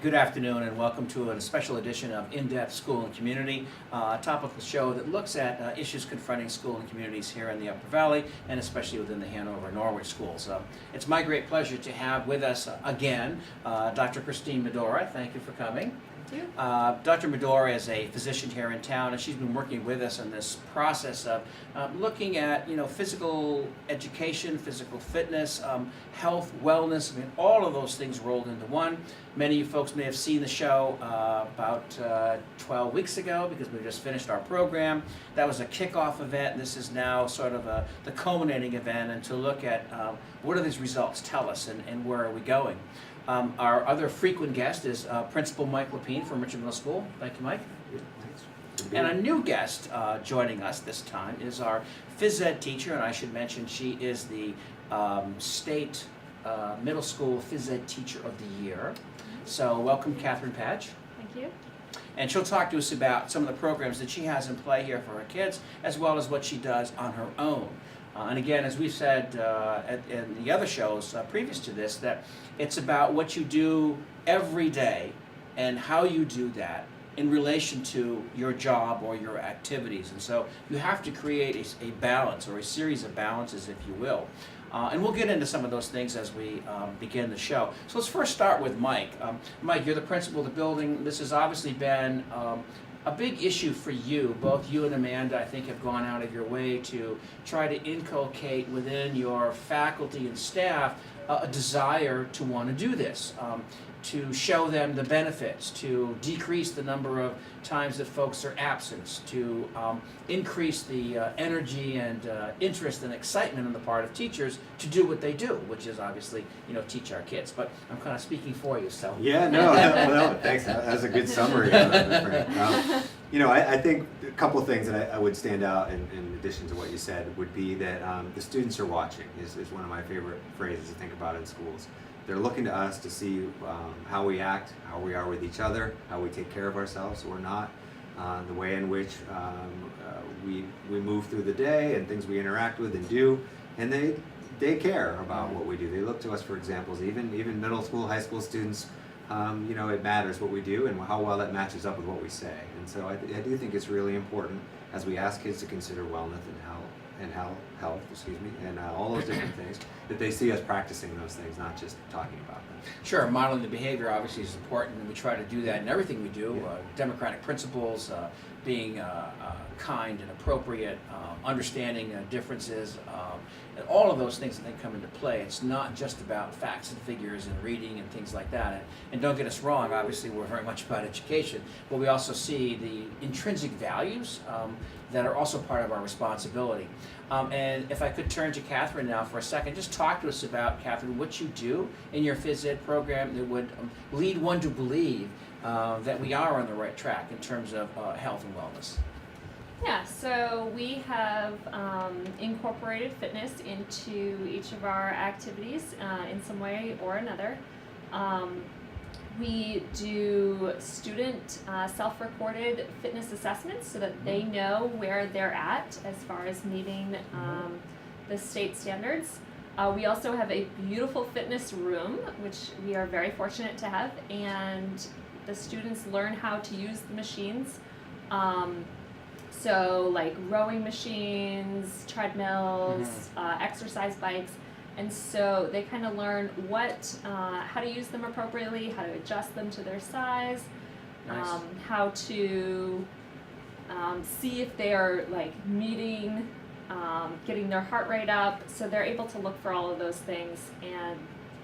Good afternoon and welcome to a special edition of In-Depth School and Community, a topical show that looks at issues confronting school and communities here in the Upper Valley and especially within the Hanover and Norwich schools. It's my great pleasure to have with us again Dr. Christine Medora. Thank you for coming. Thank you. Dr. Medora is a physician here in town, and she's been working with us in this process of looking at physical education, physical fitness, health, wellness. I mean, all of those things rolled into one. Many of you folks may have seen the show about 12 weeks ago because we just finished our program. That was a kickoff event, and this is now sort of the culminating event, and to look at what do these results tell us and where are we going. Our other frequent guest is Principal Mike Lapine from Richmond Middle School. Thank you, Mike. Yeah, thanks. And a new guest joining us this time is our phys ed teacher, and I should mention she is the state middle school phys ed teacher of the year. So welcome, Katherine Patch. Thank you. And she'll talk to us about some of the programs that she has in play here for her kids, as well as what she does on her own. And again, as we've said in the other shows previous to this, that it's about what you do every day and how you do that in relation to your job or your activities. And so you have to create a balance or a series of balances, if you will. And we'll get into some of those things as we begin the show. So let's first start with Mike. Mike, you're the principal of the building. This has obviously been a big issue for you. Both you and Amanda, I think, have gone out of your way to try to inculcate within your faculty and staff a desire to want to do this, to show them the benefits, to decrease the number of times that folks are absent, to increase the energy and interest and excitement on the part of teachers to do what they do, which is obviously, teach our kids. But I'm kind of speaking for you, so. Yeah, no, thanks. That was a good summary. I think a couple of things that I would stand out in addition to what you said would be that the students are watching is one of my favorite phrases to think about in schools. They're looking to us to see how we act, how we are with each other, how we take care of ourselves or not, the way in which we move through the day and things we interact with and do, and they care about what we do. They look to us for examples. Even middle school, high school students, it matters what we do and how well that matches up with what we say. And so I do think it's really important as we ask kids to consider wellness and health, and all those different things, that they see us practicing those things, not just talking about them. Sure, modeling the behavior obviously is important, and we try to do that in everything we do. Yeah. Democratic principles, being kind and appropriate, understanding differences, and all of those things that then come into play. It's not just about facts and figures and reading and things like that. And don't get us wrong, obviously we're very much about education, but we also see the intrinsic values that are also part of our responsibility. And if I could turn to Katherine now for a second, just talk to us about, Katherine, what you do in your phys ed program that would lead one to believe that we are on the right track in terms of health and wellness. Yeah, so we have incorporated fitness into each of our activities in some way or another. We do student self-recorded fitness assessments so that they know where they're at as far as meeting the state standards. We also have a beautiful fitness room, which we are very fortunate to have, and the students learn how to use the machines. So like rowing machines, treadmills, exercise bikes. And so they kind of learn how to use them appropriately, how to adjust them to their size, Nice. How to see if they are like meeting, getting their heart rate up. So they're able to look for all of those things, and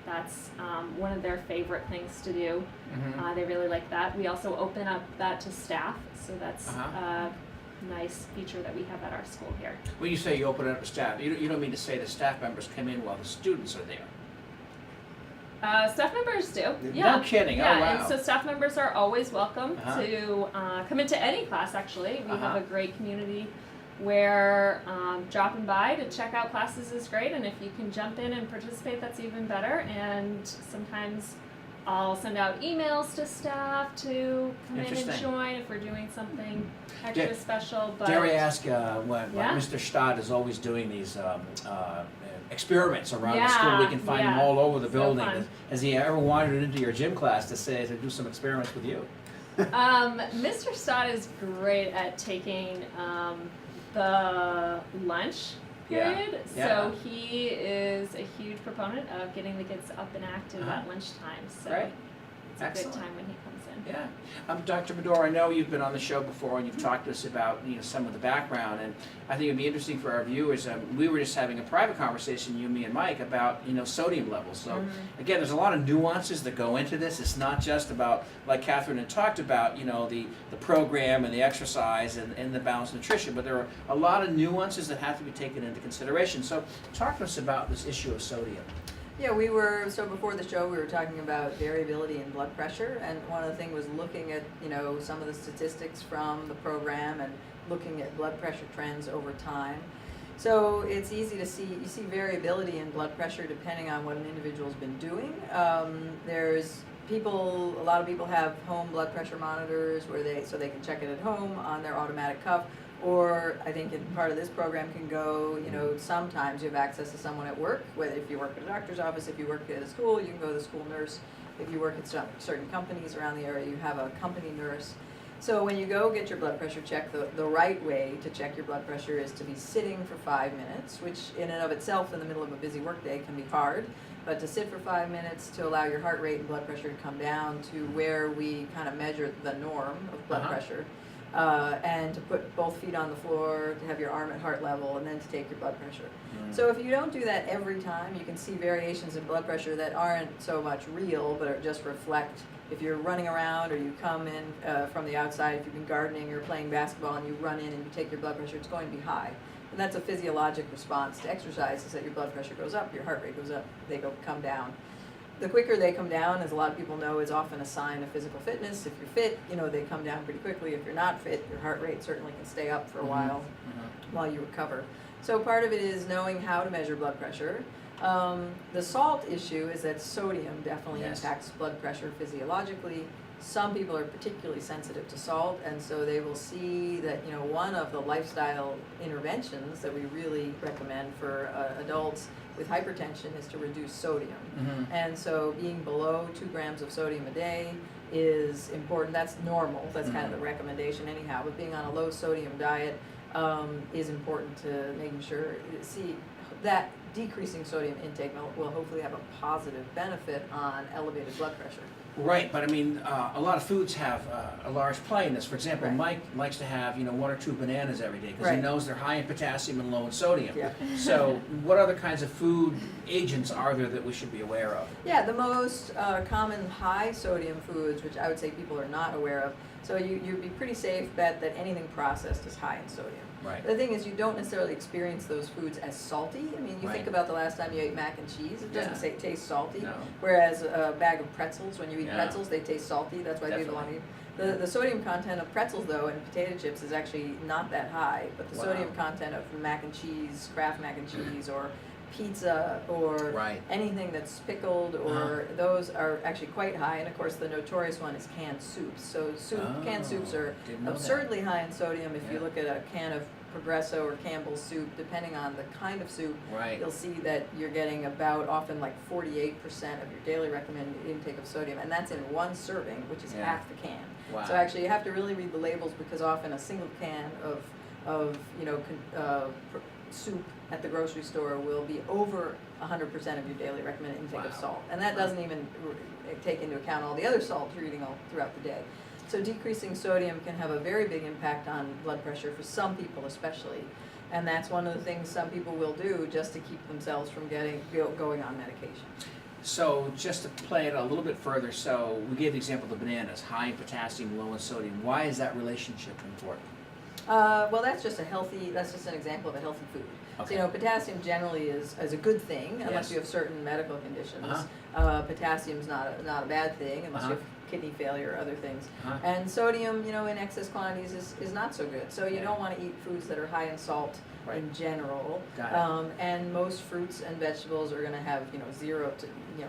that's one of their favorite things to do. They really like that. We also open up that to staff, so that's nice feature that we have at our school here. When you say you open it up to staff, you don't mean to say the staff members come in while the students are there? Staff members do. No kidding. Yeah, Oh, wow. and so staff members are always welcome to come into any class, actually. We have a great community where dropping by to check out classes is great, and if you can jump in and participate, that's even better. And sometimes I'll send out emails to staff to come in and join if we're doing something extra special. But dare I ask, Mr. Stott is always doing these experiments around the school. We can find them Yeah, all over the so building. fun. Has he ever wandered into your gym class to do some experiments with you? Mr. Stott is great at taking the lunch Yeah, period, yeah. so he is a huge proponent of getting the kids up and active Uh-huh. at lunchtime. So Great. it's a Excellent. good time when he comes in. Yeah. Dr. Medora, I know you've been on the show before and you've talked to us about some of the background, and I think it'd be interesting for our viewers. We were just having a private conversation, you, me, and Mike, about sodium levels. So again, there's a lot of nuances that go into this. It's not just about, like Katherine had talked about, the program and the exercise and the balanced nutrition, but there are a lot of nuances that have to be taken into consideration. So talk to us about this issue of sodium. Yeah, so before the show we were talking about variability in blood pressure, and one of the things was looking at, some of the statistics from the program and looking at blood pressure trends over time. So it's easy to see, you see variability in blood pressure depending on what an individual's been doing. A lot of people have home blood pressure monitors so they can check it at home on their automatic cuff. Or I think part of this program can go, sometimes you have access to someone at work, whether if you work at a doctor's office, if you work at a school, you can go to the school nurse. If you work at certain companies around the area, you have a company nurse. So when you go get your blood pressure checked, the right way to check your blood pressure is to be sitting for 5 minutes, which in and of itself in the middle of a busy workday can be hard. But to sit for 5 minutes to allow your heart rate and blood pressure to come down to where we kind of measure the norm of blood pressure. And to put both feet on the floor, to have your arm at heart level, and then to take your blood pressure. So if you don't do that every time, you can see variations in blood pressure that aren't so much real, but just reflect. If you're running around or you come in from the outside, if you've been gardening or playing basketball and you run in and you take your blood pressure, it's going to be high. And that's a physiologic response to exercise, is that your blood pressure goes up, your heart rate goes up, come down. The quicker they come down, as a lot of people know, is often a sign of physical fitness. If you're fit, they come down pretty quickly. If you're not fit, your heart rate certainly can stay up for a while you recover. So part of it is knowing how to measure blood pressure. The salt issue is that sodium definitely impacts blood pressure physiologically. Some people are particularly sensitive to salt, and so they will see that one of the lifestyle interventions that we really recommend for adults with hypertension is to reduce sodium. And so being below 2 grams of sodium a day is important. That's normal. That's kind of the recommendation anyhow. But being on a low sodium diet is important to making sure, that decreasing sodium intake will hopefully have a positive benefit on elevated blood pressure. Right, but I mean, a lot of foods have a large play in this. For example, Right. Mike likes to have 1 or 2 bananas every day because he Right. knows they're high in potassium and low in sodium. Yeah. So, what other kinds of food agents are there that we should be aware of? Yeah, the most common high sodium foods, which I would say people are not aware of, so you'd be pretty safe bet that anything processed is high in sodium. Right. The thing is, you don't necessarily experience those foods as salty. I mean, you Right. think about the last time you ate mac and cheese, it doesn't taste salty. No. Whereas a bag of pretzels, when you eat Yeah. pretzels, they taste salty. That's why people want to Definitely. eat. The sodium content of pretzels, though, and potato chips is actually not that high, but the Wow. sodium content of mac and cheese, Kraft mac and cheese, or pizza, or Right. anything that's pickled, or those are actually quite high. And of course, the notorious one is canned soups. So canned soups are didn't know that. absurdly high in sodium. If you Yeah. look at a can of Progresso or Campbell's soup, depending on the kind of soup, Right. you'll see that you're getting about often like 48% of your daily recommended intake of sodium, and that's in one serving, which is Yeah. half the can. Wow. So actually, you have to really read the labels, because often a single can of soup at the grocery store will be over 100% of your daily recommended intake of Wow. salt, and that doesn't even take into account all the other salt you're eating all throughout the day. So decreasing sodium can have a very big impact on blood pressure for some people especially, and that's one of the things some people will do just to keep themselves from going on medication. So, just to play it a little bit further, so we gave the example of the bananas, high in potassium, low in sodium. Why is that relationship important? Well, that's just an example of a healthy food. Okay. So, potassium generally is a good thing, unless Yes. you have certain medical conditions. Uh-huh. Potassium's not a bad thing, unless Uh-huh. you have kidney failure or other things. Uh-huh. And sodium, in excess quantities is not so good. So you Yeah. don't want to eat foods that are high in salt Right. in general. Got it. And most fruits and vegetables are going to have, 0 to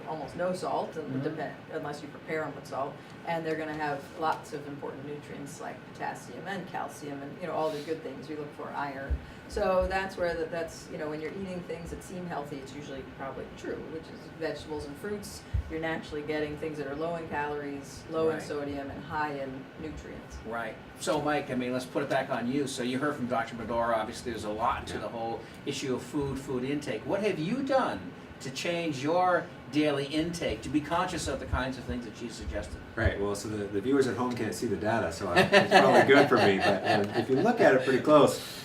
almost no salt, and unless you prepare them with salt, and they're going to have lots of important nutrients like potassium and calcium and all the good things we look for, iron. So that's where that's when you're eating things that seem healthy, it's usually probably true, which is vegetables and fruits. You're naturally getting things that are low in calories, low in sodium, and high in nutrients. Right. So, Mike, I mean, let's put it back on you. So you heard from Dr. Medora. Obviously, there's a lot to the whole issue of food intake. What have you done to change your daily intake, to be conscious of the kinds of things that she suggested? Right. Well, so the viewers at home can't see the data, so it's probably good for me. But if you look at it pretty close,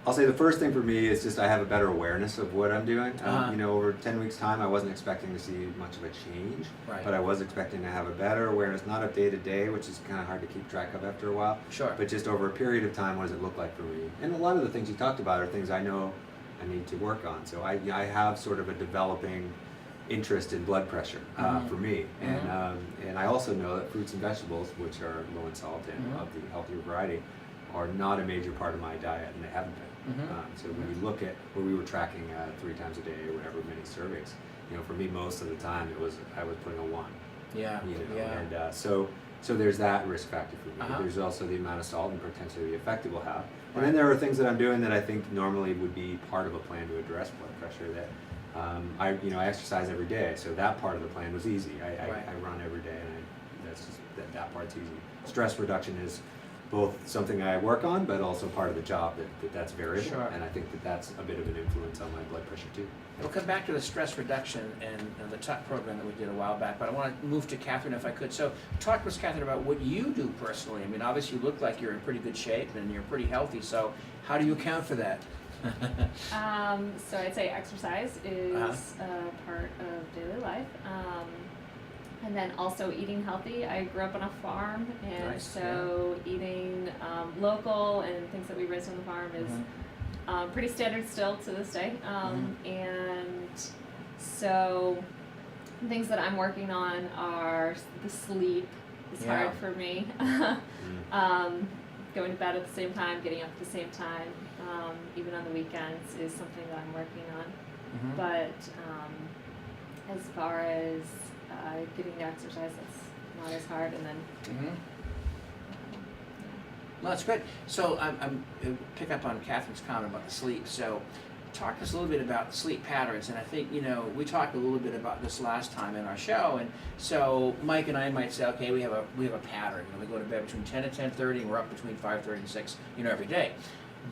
I'll say the first thing for me is just I have a better awareness of what I'm doing. Over 10 weeks' time, I wasn't expecting to see much of a change, but I was expecting to have a better awareness, not of day to day, which is kind of hard to keep track of after a while. Sure. But just over a period of time, what does it look like for me? And a lot of the things you talked about are things I know I need to work on. So I have sort of a developing interest in blood pressure for me, and I also know that fruits and vegetables, which are low in salt and of the healthier variety, are not a major part of my diet, and they haven't been. So when you look at where we were tracking 3 times a day or whatever many servings, for me most of the time I was putting a 1. Yeah. And so there's that risk factor for me. There's also the amount of salt and potentially the effect it will have. And then there are things that I'm doing that I think normally would be part of a plan to address blood pressure. That I exercise every day, so that part of the plan was easy. I run every day, and that's just that part's easy. Stress reduction is both something I work on, but also part of the job that's variable, and I think that's a bit of an influence on my blood pressure too. We'll come back to the stress reduction and the TUC program that we did a while back, but I want to move to Katherine if I could. So talk to us, Katherine, about what you do personally. I mean, obviously you look like you're in pretty good shape and you're pretty healthy, so how do you account for that? So I'd say exercise is a part of daily life. And then also eating healthy. I grew up on a farm, and eating local and things that we raised on the farm is pretty standard still to this day. And so things that I'm working on are the sleep. It's hard for me. Going to bed at the same time, getting up at the same time, even on the weekends, is something that I'm working on. But as far as getting the exercise, that's not as hard, and then Well, that's good. So I'm pick up on Catherine's comment about the sleep. So talk to us a little bit about sleep patterns, and I think we talked a little bit about this last time in our show, and so Mike and I might say, okay, we have a pattern. We go to bed between 10 and 10:30, and we're up between 5:30 and 6, every day.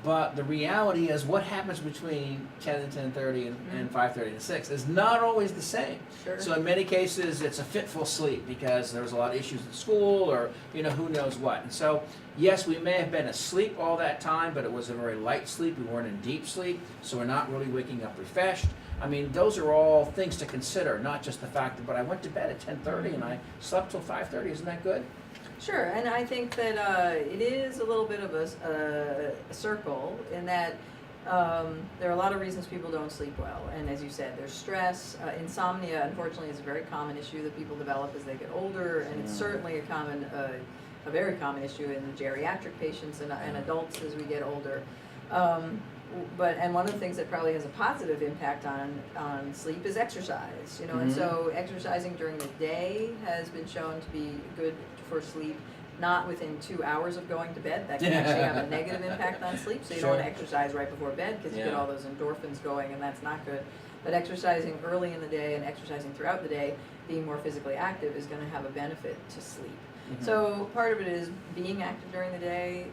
But the reality is, what happens between 10 and 10:30 and 5:30 and 6 is not always the same. Sure. So in many cases, it's a fitful sleep because there was a lot of issues at school, or who knows what. And so, yes, we may have been asleep all that time, but it was a very light sleep. We weren't in deep sleep, so we're not really waking up refreshed. I mean, those are all things to consider, not just the fact that, but I went to bed at 10:30 and I slept till 5:30. Isn't that good? Sure, and I think that it is a little bit of a circle in that there are a lot of reasons people don't sleep well. And as you said, there's stress. Insomnia, unfortunately, is a very common issue that people develop as they get older, and it's certainly a very common issue in geriatric patients and adults as we get older. And one of the things that probably has a positive impact on sleep is exercise, and so exercising during the day has been shown to be good for sleep, not within 2 hours of going to bed. That can actually have a negative impact on sleep, so you don't want to exercise right before bed because you get all those endorphins going, and that's not good. But exercising early in the day and exercising throughout the day, being more physically active, is going to have a benefit to sleep. So part of it is being active during the day.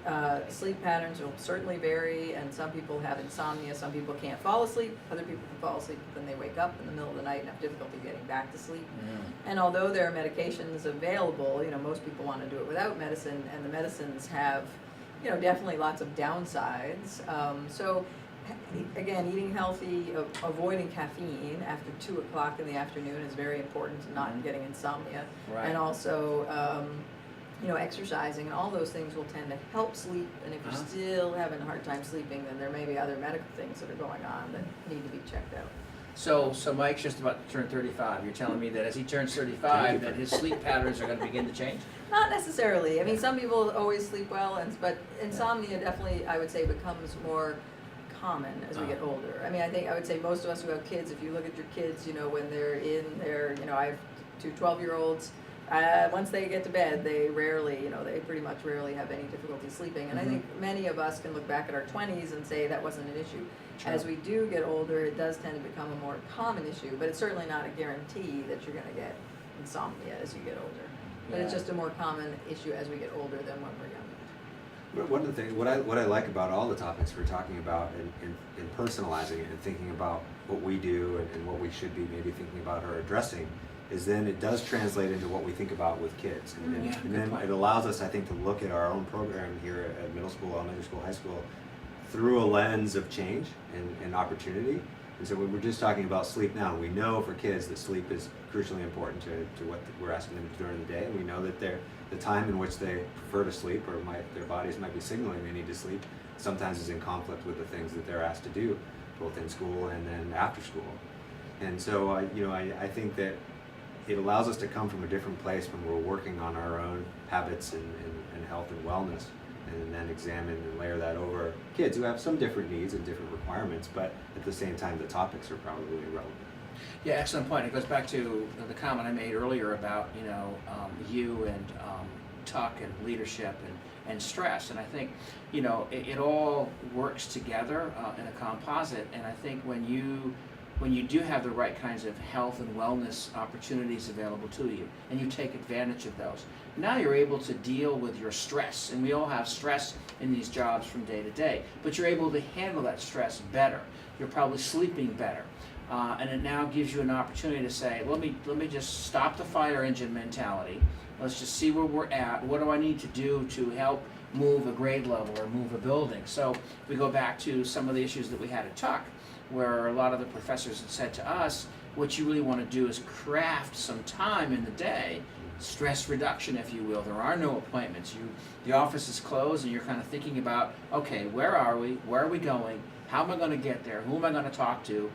Sleep patterns will certainly vary, and some people have insomnia, some people can't fall asleep, other people can fall asleep, but then they wake up in the middle of the night and have difficulty getting back to sleep. And although there are medications available, most people want to do it without medicine, and the medicines have, definitely lots of downsides. So again, eating healthy, avoiding caffeine after 2 o'clock in the afternoon is very important to not getting insomnia. And also, exercising, and all those things will tend to help sleep. And if you're still having a hard time sleeping, then there may be other medical things that are going on that need to be checked out. So Mike's just about to turn 35. You're telling me that as he turns 35, that his sleep patterns are going to begin to change? Not necessarily. I mean, some people always sleep well, but insomnia definitely, I would say, becomes more common as we get older. I mean, I would say most of us who have kids, if you look at your kids, when they're in their, I have two 12-year-olds, once they get to bed, they rarely, they pretty much rarely have any difficulty sleeping. And I think many of us can look back at our 20s and say that wasn't an issue. Sure. As we do get older, it does tend to become a more common issue, but it's certainly not a guarantee that you're going to get insomnia as you get older. But it's Yeah. just a more common issue as we get older than when we're younger. But one of the things, what I like about all the topics we're talking about and personalizing it and thinking about what we do and what we should be maybe thinking about or addressing is then it does translate into what we think about with kids. And, Yeah, and good then point. it allows us, I think, to look at our own program here at middle school, elementary school, high school through a lens of change and opportunity. And so when we're just talking about sleep now, we know for kids that sleep is crucially important to what we're asking them to do during the day. And we know that the time in which they prefer to sleep or their bodies might be signaling they need to sleep sometimes is in conflict with the things that they're asked to do, both in school and then after school. And so, I think that it allows us to come from a different place when we're working on our own habits and health and wellness, and then examine and layer that over kids who have some different needs and different requirements, but at the same time the topics are probably relevant. Yeah, excellent point. It goes back to the comment I made earlier about you and tuck and leadership and stress. And I think it all works together in a composite. And I think when you do have the right kinds of health and wellness opportunities available to you, and you take advantage of those, now you're able to deal with your stress. And we all have stress in these jobs from day to day, but you're able to handle that stress better. You're probably sleeping better. And it now gives you an opportunity to say, let me just stop the fire engine mentality. Let's just see where we're at. What do I need to do to help move a grade level or move a building? So we go back to some of the issues that we had at Tuck, where a lot of the professors had said to us, what you really want to do is craft some time in the day, stress reduction, if you will. There are no appointments. The office is closed, and you're kind of thinking about, okay, where are we? Where are we going? How am I going to get there? Who am I going to talk to?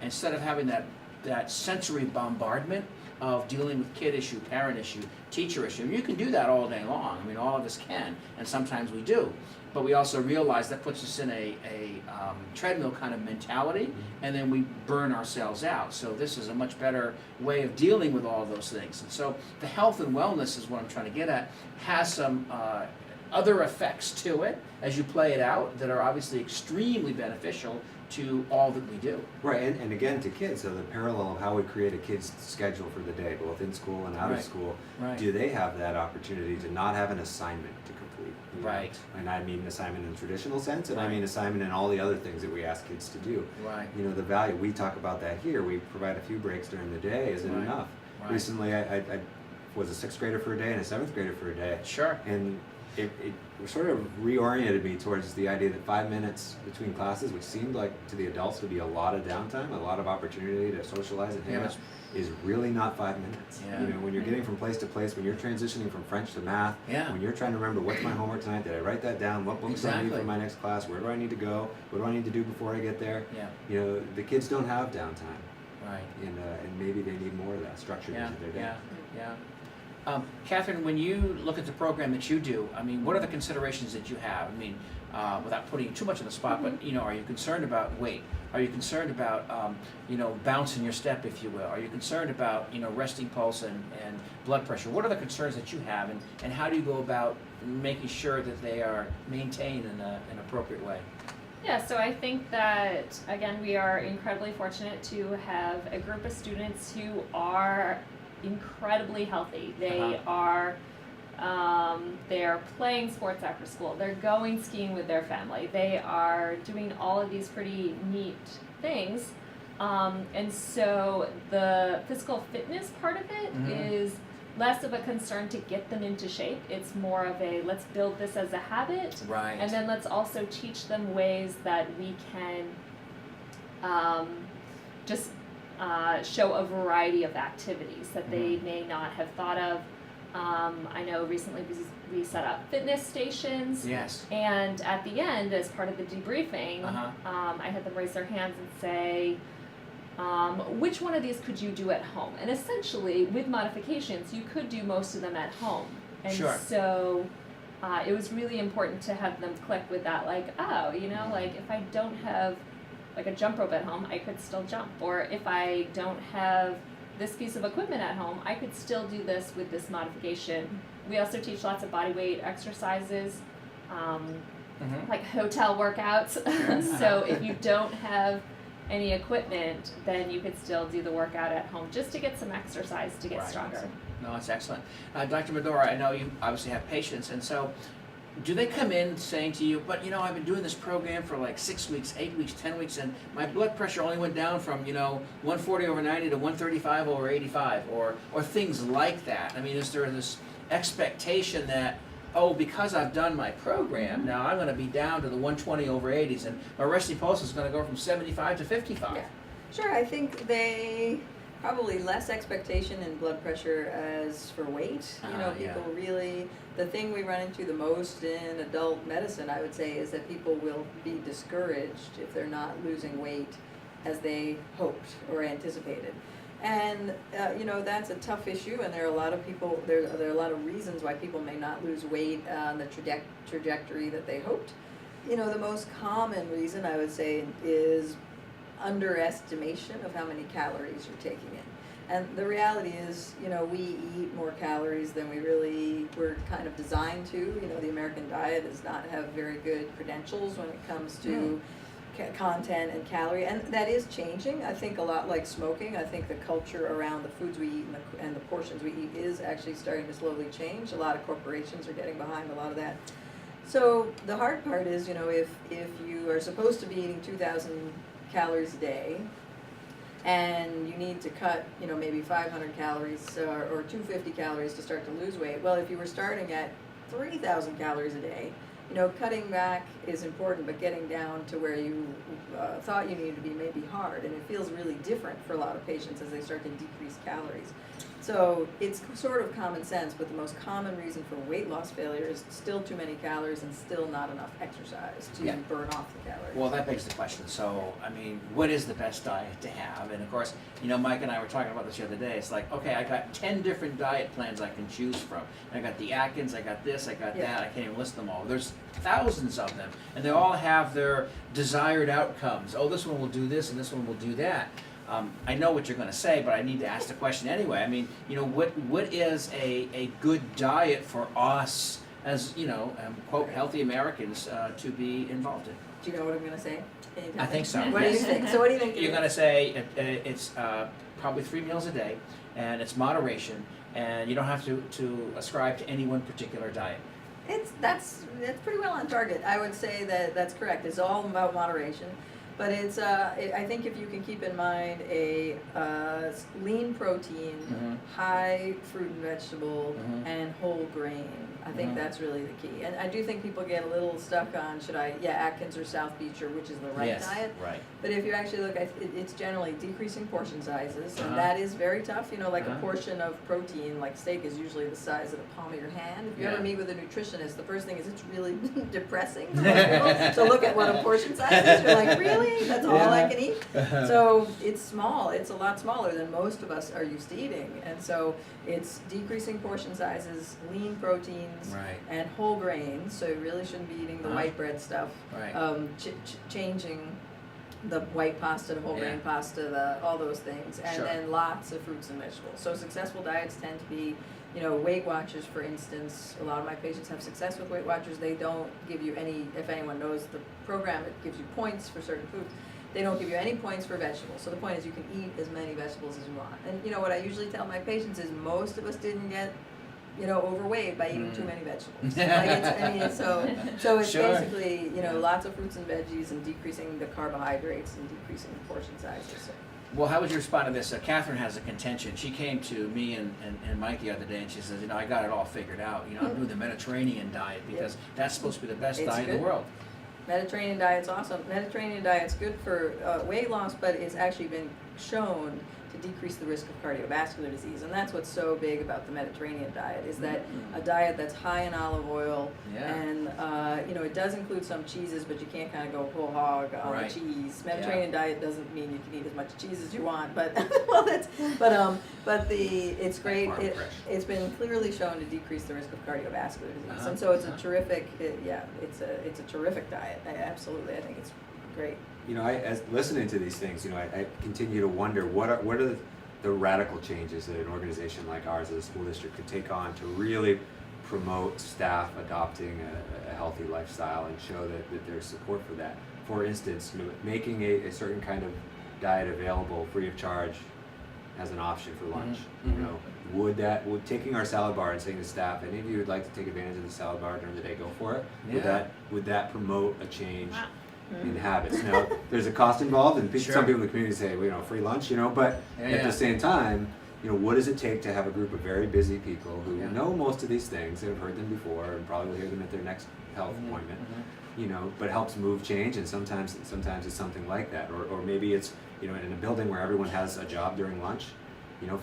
Instead of having that sensory bombardment of dealing with kid issue, parent issue, teacher issue. And you can do that all day long. I mean, all of us can, and sometimes we do. But we also realize that puts us in a treadmill kind of mentality, and then we burn ourselves out. So this is a much better way of dealing with all those things. And so the health and wellness is what I'm trying to get at, has some other effects to it as you play it out that are obviously extremely beneficial to all that we do. Right, and again to kids, so the parallel of how we create a kid's schedule for the day, both in school and out of Right. school, Right. do they have that opportunity to not have an assignment to complete? Right. And I mean assignment in the traditional sense, and I Right. mean assignment in all the other things that we ask kids to do. Right. The value, we talk about that here, we provide a few breaks during the day, isn't Right. enough. Right. Recently, I was a 6th grader for a day and a 7th grader for a day. Sure. And it sort of reoriented me towards the idea that 5 minutes between classes, which seemed like to the adults would be a lot of downtime, a lot of opportunity to socialize and hang Yeah, out, is really not 5 minutes. Yeah. When you're getting from place to place, when you're transitioning from French to math, Yeah. when you're trying to remember what's my homework tonight, did I write that down, what books do I need Exactly. for my next class, where do I need to go, what do I need to do before I get there? Yeah. The kids don't have downtime, Right. and maybe they need more of that structured Yeah. into their day. Yeah. Catherine, when you look at the program that you do, I mean, what are the considerations that you have? I mean, without putting you too much on the spot, but are you concerned about weight? Are you concerned about bouncing your step, if you will? Are you concerned about resting pulse and blood pressure? What are the concerns that you have, and how do you go about making sure that they are maintained in an appropriate way? Yeah, so I think that, again, we are incredibly fortunate to have a group of students who are incredibly healthy. They are they're playing sports after school. They're going skiing with their family. They are doing all of these pretty neat things. And so the physical fitness part of it is less of a concern to get them into shape. It's more of a let's build this as a habit. Right. And then let's also teach them ways that we can show a variety of activities that they may not have thought of. I know recently we set up fitness stations. Yes. And at the end, as part of the debriefing, I had them raise their hands and say, which one of these could you do at home? And essentially, with modifications, you could do most of them at home. And Sure. so it was really important to have them click with that, like, oh, you know, like if I don't have like a jump rope at home, I could still jump. Or if I don't have this piece of equipment at home, I could still do this with this modification. We also teach lots of body weight exercises, like hotel workouts. So if you don't have any equipment, then you could still do the workout at home just to get some exercise to get stronger. No, it's excellent. Dr. Medora, I know you obviously have patients, and so do they come in saying to you, but you know, I've been doing this program for like 6 weeks, 8 weeks, 10 weeks, and my blood pressure only went down from, you know, 140/90 to 135/85, or things like that. I mean, is there this expectation that, oh, because I've done my program, now I'm going to be down to the 120/80s, and my resting pulse is going to go from 75 to 55? Yeah. Sure, I think they probably less expectation in blood pressure as for weight. You know, people really, the thing we run into the most in adult medicine, I would say, is that people will be discouraged if they're not losing weight as they hoped or anticipated. And you know, that's a tough issue, and there are a lot of people, there are a lot of reasons why people may not lose weight on the trajectory that they hoped. You know, the most common reason I would say is underestimation of how many calories you're taking in. And the reality is, you know, we eat more calories than we really were kind of designed to. You know, the American diet does not have very good credentials when it comes to content and calorie, and that is changing. I think a lot like smoking. I think the culture around the foods we eat and the portions we eat is actually starting to slowly change. A lot of corporations are getting behind a lot of that. So the hard part is, you know, if you are supposed to be eating 2,000 calories a day, and you need to cut, you know, maybe 500 calories or 250 calories to start to lose weight. Well, if you were starting at 3,000 calories a day, you know, cutting back is important, but getting down to where you thought you needed to be may be hard, and it feels really different for a lot of patients as they start to decrease calories. So it's sort of common sense, but the most common reason for weight loss failure is still too many calories and still not enough exercise to burn off the calories. Well, that begs the question. So, I mean, what is the best diet to have? And of course, you know, Mike and I were talking about this the other day. It's like, okay, I got 10 different diet plans I can choose from. I got the Atkins, I got this, I got that. I can't even list them all. There's thousands of them, and they all have their desired outcomes. Oh, this one will do this, and this one will do that. I know what you're going to say, but I need to ask the question anyway. I mean, you know, what is a good diet for us as, you know, quote, healthy Americans to be involved in? Do you know what I'm going to say? I think so. What do you think? So what do you think? You're going to say it's probably 3 meals a day, and it's moderation, and you don't have to ascribe to any one particular diet. That's pretty well on target. I would say that that's correct. It's all about moderation. But it's, I think if you can keep in mind a lean protein, high fruit and vegetable, and whole grain, I think that's really the key. And I do think people get a little stuck on, Atkins or South Beach, or which is the right diet. Right. But if you actually look at it, it's generally decreasing portion sizes, and that is very tough. You know, like a portion of protein, like steak, is usually the size of the palm of your hand. If you ever meet with a nutritionist, the first thing is it's really depressing to most people. So look at what a portion size is. You're like, really? That's all I can eat? So it's small. It's a lot smaller than most of us are used to eating. And so it's decreasing portion sizes, lean proteins, and whole grains. So you really shouldn't be eating the white bread stuff. Changing the white pasta to whole grain pasta, all those things. And then lots of fruits and vegetables. So successful diets tend to be, you know, Weight Watchers, for instance. A lot of my patients have success with Weight Watchers. They don't give you any, if anyone knows the program, it gives you points for certain foods. They don't give you any points for vegetables. So the point is you can eat as many vegetables as you want. And you know what I usually tell my patients is most of us didn't get, you know, overweight by eating too many vegetables. So it's basically, you know, lots of fruits and veggies and decreasing the carbohydrates and decreasing the portion sizes. So. Well, how would you respond to this? Catherine has a contention. She came to me and Mike the other day, and she says, you know, I got it all figured out. You know, I'm doing the Mediterranean diet because that's supposed to be the best diet in the world. Mediterranean diet's awesome. Mediterranean diet's good for weight loss, but it's actually been shown to decrease the risk of cardiovascular disease. And that's what's so big about the Mediterranean diet, is that a diet that's high in olive oil, Yeah. and it does include some cheeses, but you can't kind of go whole hog on Right. the cheese. Mediterranean diet doesn't mean you can eat as much cheese as you want, but it's great. Farm fresh. It's been clearly shown to decrease the risk of cardiovascular disease, Uh-huh. and so it's a terrific. It's a terrific diet. Absolutely, I think it's great. As listening to these things, I continue to wonder what are the radical changes that an organization like ours, as a school district, could take on to really promote staff adopting a healthy lifestyle and show that there's support for that. For instance, making a certain kind of diet available free of charge as an option for lunch. Mm-hmm. Would taking our salad bar and saying to staff, any of you would like to take advantage of the salad bar during the day, go for it. Yeah. Would that promote a change Wow. in habits? Now, there's a cost involved, and Sure. some people in the community say, free lunch, but Yeah, at yeah. the same time, what does it take to have a group of very busy people who Yeah. know most of these things, and have heard them before, and probably will hear them at their next health Mhm, appointment, mhm. but helps move change, and sometimes it's something like that, or maybe it's, in a building where everyone has a job during lunch,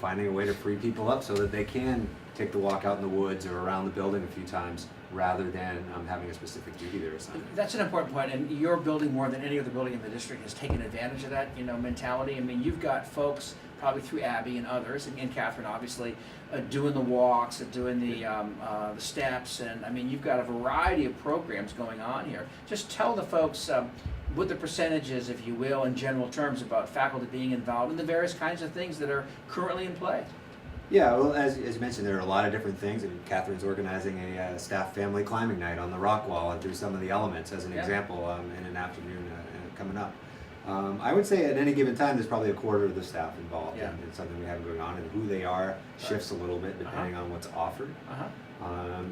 finding a way to free people up so that they can take the walk out in the woods or around the building a few times, rather than having a specific duty they're assigned. That's an important point, and your building, more than any other building in the district, has taken advantage of that, mentality. I mean, you've got folks, probably through Abby and others, and Catherine, obviously, doing the walks, doing the steps, and I mean, you've got a variety of programs going on here. Just tell the folks what the percentage is, if you will, in general terms, about faculty being involved in the various kinds of things that are currently in play. Yeah, well, as you mentioned, there are a lot of different things. I mean, Catherine's organizing a staff family climbing night on the rock wall and through some of the elements as an Yeah. example in an afternoon coming up. I would say at any given time, there's probably a quarter of the staff involved Yeah. in something we have going on, and who they are shifts a little bit depending on what's offered.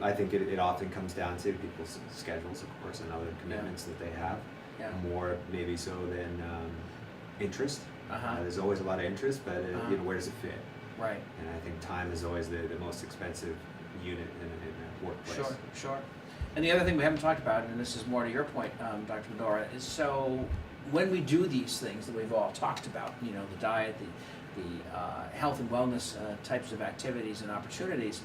I think it often comes down to people's schedules, of course, and other commitments that they have, Yeah. more maybe so than interest. Uh-huh. There's always a lot of interest, but where does it fit? Right. And I think time is always the most expensive unit in a workplace. Sure. And the other thing we haven't talked about, and this is more to your point, Dr. Medora, is so when we do these things that we've all talked about, the diet, the health and wellness types of activities and opportunities,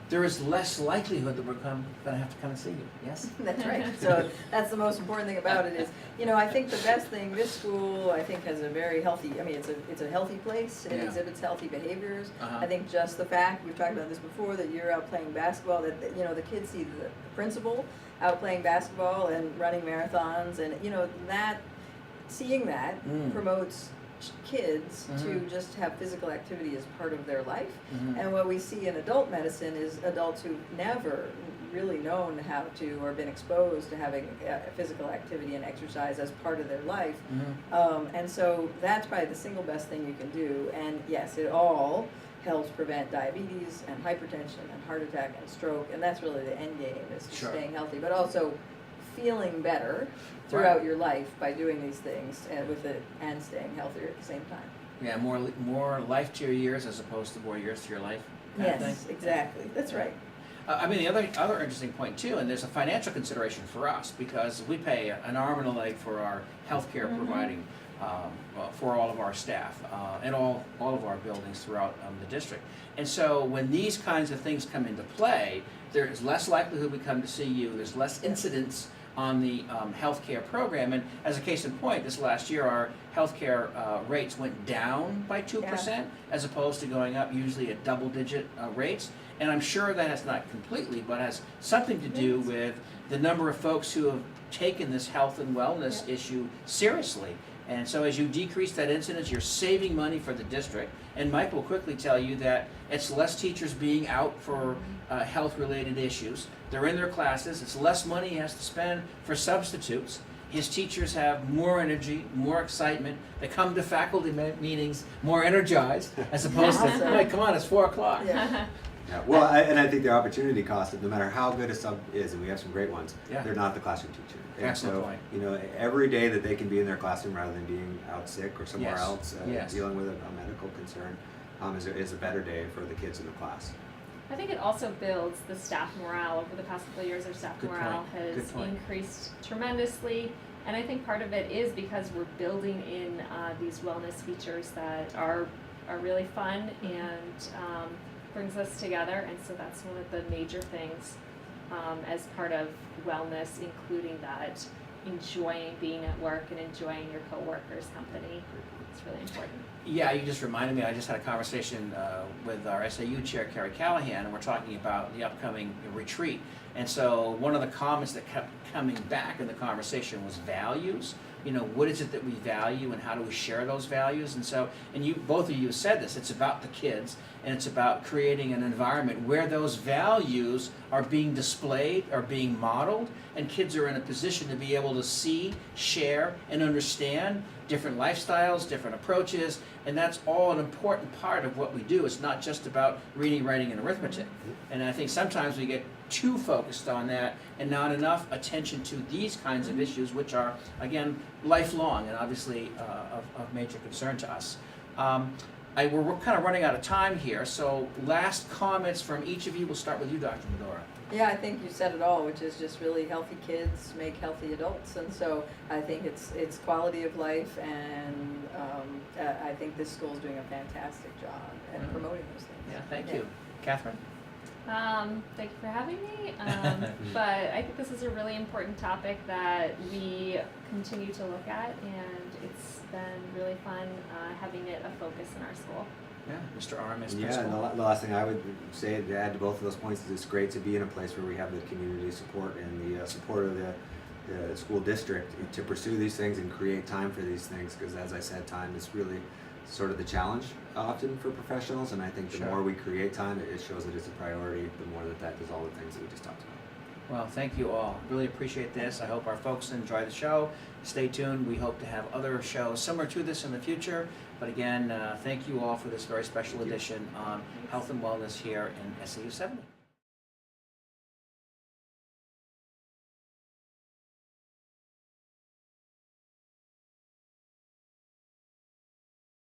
there is less likelihood that we're going to have to come and see you. Yes? That's right. So that's the most important thing about it is, I think the best thing, this school, I think, has a very healthy, it's a healthy place. It Yeah. exhibits healthy behaviors. Uh-huh. I think just the fact, we've talked about this before, that you're out playing basketball, that, the kids see the principal out playing basketball and running marathons, and, seeing that promotes kids to just have physical activity as part of their life. Mhm. And what we see in adult medicine is adults who've never really known how to or been exposed to having physical activity and exercise as part of their life. And so that's probably the single best thing you can do. And yes, it all helps prevent diabetes and hypertension and heart attack and stroke. And that's really the end game, is Sure. staying healthy, but also feeling better throughout your life by doing these things and staying healthier at the same time. Yeah, more life to your years as opposed to more years to your life. Kind of Yes, thing. exactly. That's right. The other interesting point too, and there's a financial consideration for us, because we pay an arm and a leg for our healthcare providing for all of our staff and all of our buildings throughout the district. And so when these kinds of things come into play, there is less likelihood we come to see you. There's less incidence on the healthcare program. And as a case in point, this last year our healthcare rates went down by 2% as opposed to going up usually at double-digit rates. And I'm sure that has not completely, but has something to do with the number of folks who have taken this health and wellness issue seriously. And so as you decrease that incidence, you're saving money for the district. And Mike will quickly tell you that it's less teachers being out for health-related issues. They're in their classes. It's less money he has to spend for substitutes. His teachers have more energy, more excitement. They come to faculty meetings more energized, as opposed to, hey, come on, it's 4 o'clock. Yeah. Yeah, well, I think the opportunity cost of no matter how good a sub is, and we have some great ones, Yeah. they're not the classroom teacher. And Excellent so, point. every day that they can be in their classroom rather than being out sick or somewhere Yes. else Yes. dealing with a medical concern is a better day for the kids in the class. I think it also builds the staff morale. Over the past couple of years, our staff Good morale point. Good has point. increased tremendously. And I think part of it is because we're building in these wellness features that are are really fun and brings us together, and so that's one of the major things as part of wellness, including that enjoying being at work and enjoying your coworkers' company. It's really important. Yeah, you just reminded me, I just had a conversation with our SAU chair, Carrie Callahan, and we're talking about the upcoming retreat. And so one of the comments that kept coming back in the conversation was values. You know, what is it that we value and how do we share those values? And so, and you, both of you said this, it's about the kids and it's about creating an environment where those values are being displayed, are being modeled, and kids are in a position to be able to see, share, and understand different lifestyles, different approaches, and that's all an important part of what we do. It's not just about reading, writing, and arithmetic. And I think sometimes we get too focused on that and not enough attention to these kinds of issues, which are, again, lifelong and obviously of major concern to us. We're kind of running out of time here, so last comments from each of you. We'll start with you, Dr. Medora. Yeah, I think you said it all, which is just really healthy kids make healthy adults, and so I think it's quality of life, and I think this school is doing a fantastic job at promoting those things. Yeah, thank you. Catherine? Thank you for having me, but I think this is a really important topic that we continue to look at, and it's been really fun having it a focus in our school. Yeah, Mr. Arm as Yeah, principal. and the last thing I would say to add to both of those points is it's great to be in a place where we have the community support and the support of the school district to pursue these things and create time for these things, because as I said, time is really sort of the challenge often for professionals, and I think the Sure. more we create time, it shows that it's a priority, the more that does all the things that we just talked about. Well, thank you all. Really appreciate this. I hope our folks enjoy the show. Stay tuned. We hope to have other shows similar to this in the future. But again, thank you all for this very special edition on health and wellness here in SAU 70.